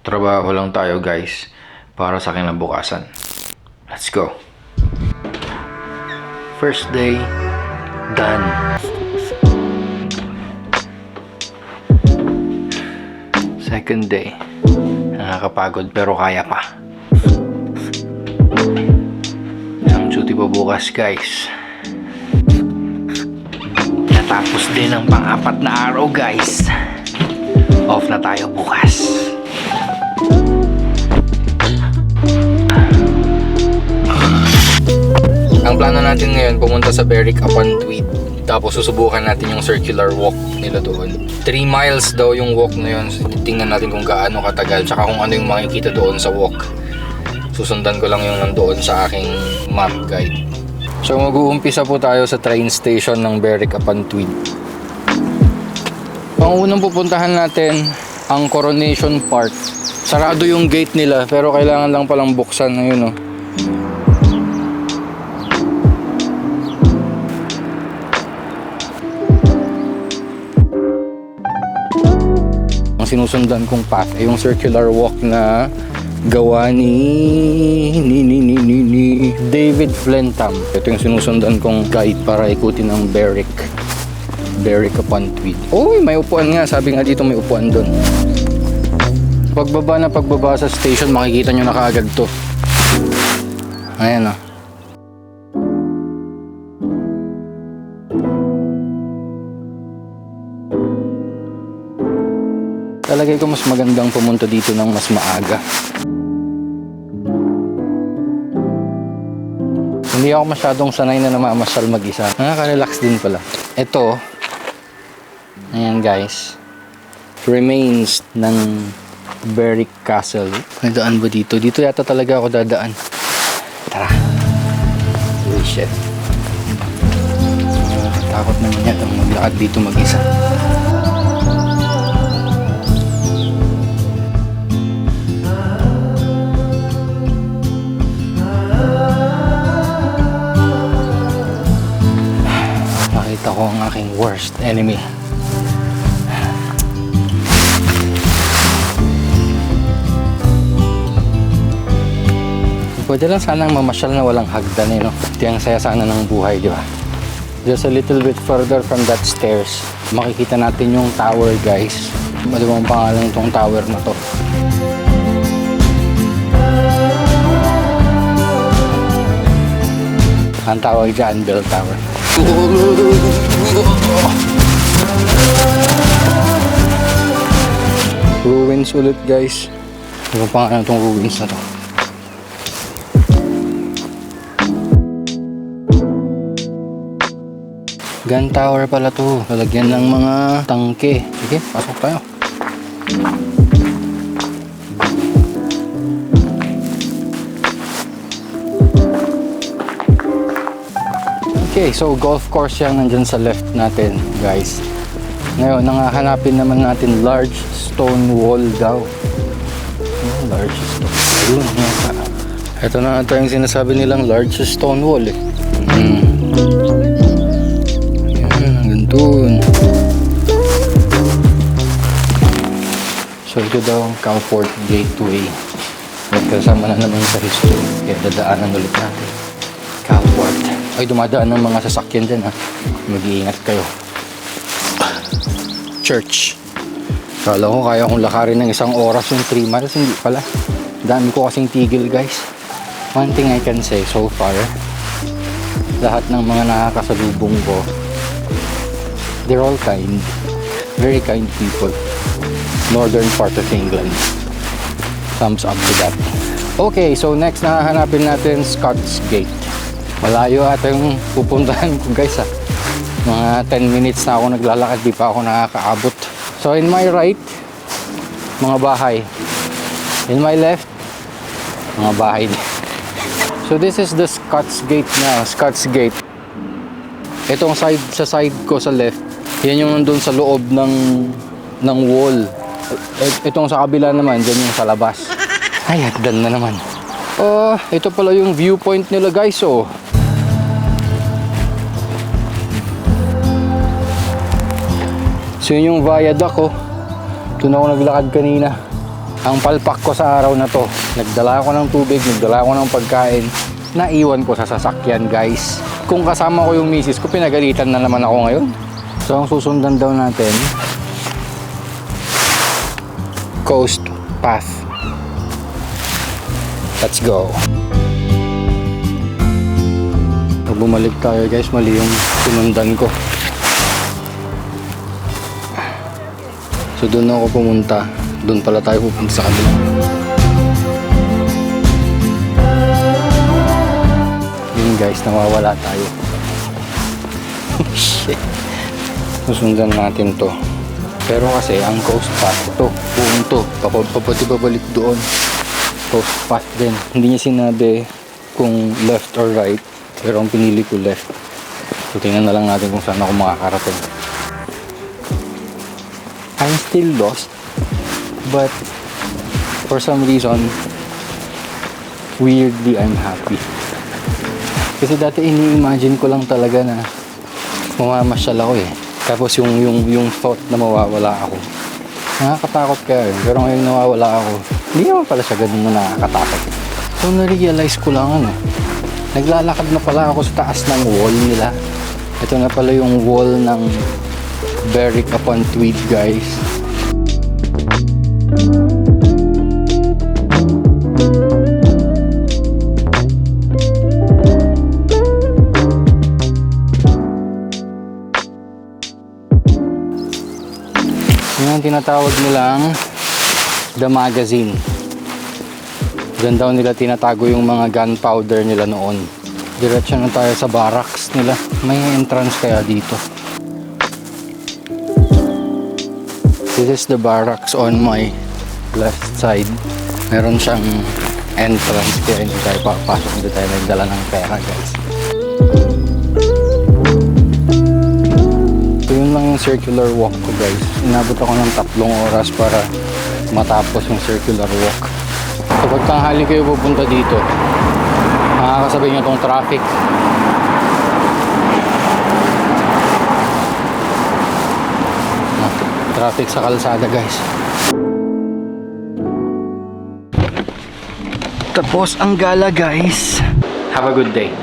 Trabaho lang tayo guys para sa kinabukasan. Let's go. First day, done. Second day, nakakapagod pero kaya pa. Isang duty pa bukas guys. Natapos din ang pang-apat na araw guys. Off na tayo bukas. Ang plano natin ngayon, pumunta sa Berwick-upon-Tweed. Tapos susubukan natin yung circular walk nila doon. 3 miles daw yung walk na yun. So, tingnan natin kung gaano katagal, tsaka kung ano yung makikita doon sa walk. Susundan ko lang yung nandoon sa aking map guide. So mag-uumpisa po tayo sa train station ng Berwick-upon-Tweed. Pangunang pupuntahan natin ang Coronation Park. Sarado yung gate nila pero kailangan lang palang buksan. Ayun oh. Ang sinusundan kong path ay yung circular walk na gawa ni David Flentham. Ito yung sinusundan kong guide para ikutin ng Berwick-upon-Tweed. Oh, may upuan nga. Sabi nga dito may upuan doon. Pagbaba sa station, makikita nyo na kaagad to. Ayan o. Talagay ko mas magandang pumunta dito ng mas maaga. Hindi ako masyadong sanay na namamasyal mag-isa. Nakaka-relax din pala. Ito, ayan guys, remains ng Berwick Castle. May daan ba dito? Dito yata talaga ako dadaan. Tara. Holy shit. Takot naman yata maglakad dito mag-isa. Nakita ko ang aking worst enemy. Pwede lang sanang mamasyal na walang hagdan eh, no? Ito yung saya sana ng buhay, di ba? Just a little bit further from that stairs, makikita natin yung tower, guys. Ano bang pangalan itong tower na to? Ang tawag dyan, Bell Tower. Ruins ulit, guys. Ano bang pangalan itong ruins na to? Gun tower pala to. Lalagyan ng mga tangke. Sige, pasok tayo. Okay, so golf course yan nandyan sa left natin, guys. Ngayon, hanapin naman natin large stone wall daw. Large stone wall. Ito na ata yung sinasabi nilang large stone wall eh. Doon. So ito daw ang Calfort Gateway. Nagkasama na naman sa history. Kaya dadaanan ulit natin. Calfort. Ay, dumadaan ng mga sasakyan dyan ha. Mag-iingat kayo. Church. Kala ko kaya kong lakarin ng 1 oras yung 3 miles. Hindi pala. Dami ko kasing tigil guys. One thing I can say so far, lahat ng mga nakakasalubong ko, they're all kind, very kind people. Northern part of England. Thumbs up to that. Okay, so next na hahanapin natin Scots Gate. Malayo ata yung pupuntahan ko guys ha. Mga 10 minutes na ako naglalakad, di pa ako nakakaabot. So in my right, mga bahay. In my left, mga bahay. So this is the Scots Gate na, Scots Gate. Itong sa side ko sa left, yan yung nandun sa loob ng wall. Itong sa kabila naman, dyan yung sa labas. Ay, hagdan na naman. Ito pala yung viewpoint nila guys, oh. So yun yung viaduct, oh. Doon ako naglakad kanina. Ang palpak ko sa araw na to, nagdala ako ng tubig, nagdala ako ng pagkain, naiwan ko sa sasakyan guys. Kung kasama ko yung misis ko, pinagalitan na naman ako ngayon. So ang susundan daw natin, Coast Path. Let's go. Pag bumalik tayo guys, mali yung sinundan ko. So doon ako pumunta. Doon pala tayo pupunta sa kabila. Yun guys, nawawala tayo. Shit. Susundan natin to. Pero kasi ang coast path to, buong to, pabalik doon. Coast path din. Hindi niya sinabi kung left or right, pero ang pinili ko left. So tingnan na lang natin kung saan ako makakarating. I'm still lost, but for some reason, weirdly I'm happy. Kasi dati ini-imagine ko lang talaga na mamamasyal ako eh. Tapos yung thought na mawawala ako. Nakakatakot kaya yun. Pero ngayon nawawala ako. Hindi naman pala siya ganun na nakakatakot. So na-realize ko lang ano. Naglalakad na pala ako sa taas ng wall nila. Ito na pala yung wall ng Berwick upon Tweed guys. Yung tinatawag nilang The Magazine. Diyan daw nila tinatago yung mga gunpowder nila noon. Diretso na tayo sa barracks nila. May entrance kaya dito. This is the barracks on my left side. Meron siyang entrance kaya hindi tayo papasok. Hindi tayo nagdala ng pera guys. So yun lang yung circular walk ko guys. Inabot ako ng 3 oras para matapos yung circular walk. So pag tanghali kayo pupunta dito, makakasabay nyo tong traffic. Traffic sa kalsada guys. Tapos ang gala guys. Have a good day.